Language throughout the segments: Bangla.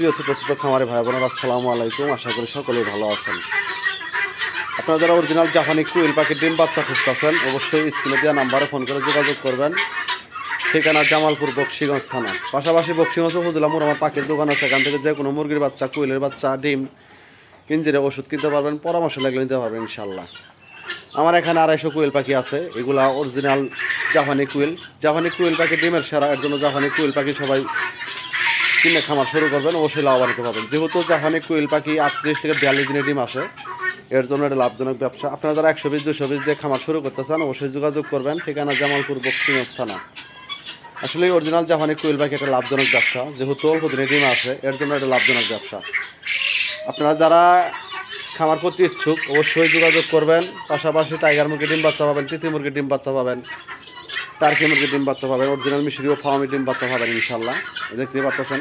প্রিয় ছোট ছোট খামারে ভাই বোনেরা, আসসালামু আলাইকুম। আশা করি সকলেই ভালো আছেন। আপনারা যারা অরিজিনাল জাপানি কুইল পাখির ডিম বাচ্চা খুঁজতেছেন, অবশ্যই স্ক্রিনে দেওয়া নাম্বারে ফোন করে যোগাযোগ করবেন। ঠিকানা জামালপুর, বকশীগঞ্জ থানা। পাশাপাশি বকশীগঞ্জ উপজেলা মোড় আমার পাখির দোকান আছে। এখান থেকে যে কোনো মুরগির বাচ্চা, কুইলের বাচ্চা, ডিম, পিঞ্জিরে ওষুধ কিনতে পারবেন, পরামর্শ লাগলে নিতে পারবেন ইনশাল্লাহ। আমার এখানে 250 কুইল পাখি আছে। এগুলা অরিজিনাল জাপানি কুইল। জাপানি কুইল পাখি ডিমের সেরা। এর জন্য জাপানি কুইল পাখি সবাই কিনে খামার শুরু করবেন, অবশ্যই লাভবান হতে পারবেন। যেহেতু জাপানি কুইল পাখি 38 থেকে 42 দিনে ডিম আসে, এর জন্য এটা লাভজনক ব্যবসা। আপনারা যারা 120-220 দিয়ে খামার শুরু করতে চান, অবশ্যই যোগাযোগ করবেন। ঠিকানা জামালপুর, বকশীগঞ্জ থানা। আসলে অরিজিনাল জাপানি কুইল পাখি একটা লাভজনক ব্যবসা। যেহেতু অল্প দিনে ডিম আসে, এর জন্য এটা লাভজনক ব্যবসা। আপনারা যারা খামার করতে ইচ্ছুক, অবশ্যই যোগাযোগ করবেন। পাশাপাশি টাইগার মুরগির ডিম বাচ্চা পাবেন, তিতি মুরগির ডিম বাচ্চা পাবেন, টার্কি মুরগির ডিম বাচ্চা পাবেন, অরিজিনাল মিশরীয় ফার্মি ডিম বাচ্চা পাবেন ইনশাল্লাহ। দেখতে পাচ্ছেন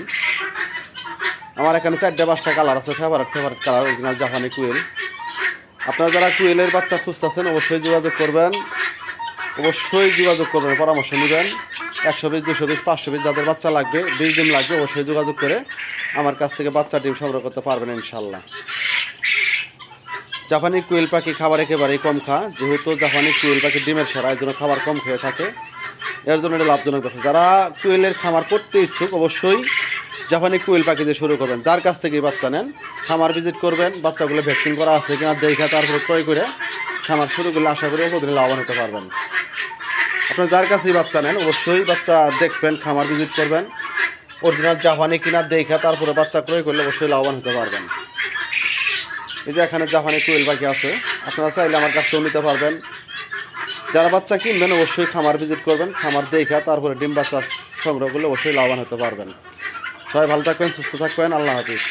আমার এখানে 4-5টা কালার আছে। ফেভারিট কালার অরিজিনাল জাপানি কুইল। আপনারা যারা কুইলের বাচ্চা খুঁজতেছেন, অবশ্যই যোগাযোগ করবেন। পরামর্শ নেবেন। 120-220, 520 যাদের বাচ্চা লাগবে, 20 ডিম লাগবে, অবশ্যই যোগাযোগ করে আমার কাছ থেকে বাচ্চা ডিম সংগ্রহ করতে পারবেন ইনশাল্লাহ। জাপানি কুইল পাখি খাবার একেবারেই কম খা। যেহেতু জাপানি কুইল পাখি ডিমের সেরা, এর জন্য খাবার কম খেয়ে থাকে। এর জন্য এটা লাভজনক ব্যবসা। যারা কুইলের খামার করতে ইচ্ছুক, অবশ্যই জাপানি কুইল পাখি দিয়ে শুরু করবেন। যার কাছ থেকে বাচ্চা নেন, খামার ভিজিট করবেন, বাচ্চাগুলো ভ্যাকসিন করা আছে কিনা দেখে তারপরে ক্রয় করে খামার শুরু করলে আশা করি অল্প দিনে লাভবান হতে পারবেন। আপনার যার কাছেই বাচ্চা নেন, অবশ্যই বাচ্চা দেখবেন, খামার ভিজিট করবেন, অরিজিনাল জাপানি কিনা দেখে তারপরে বাচ্চা ক্রয় করলে অবশ্যই লাভবান হতে পারবেন। এই যে এখানে জাপানি কুইল পাখি আছে, আপনারা চাইলে আমার কাছ থেকে নিতে পারবেন। যারা বাচ্চা কিনবেন, অবশ্যই খামার ভিজিট করবেন, খামার দেখা তারপরে ডিম বাচ্চা সংগ্রহ করলে অবশ্যই লাভবান হতে পারবেন। সবাই ভালো থাকবেন, সুস্থ থাকবেন। আল্লাহ হাফিজ।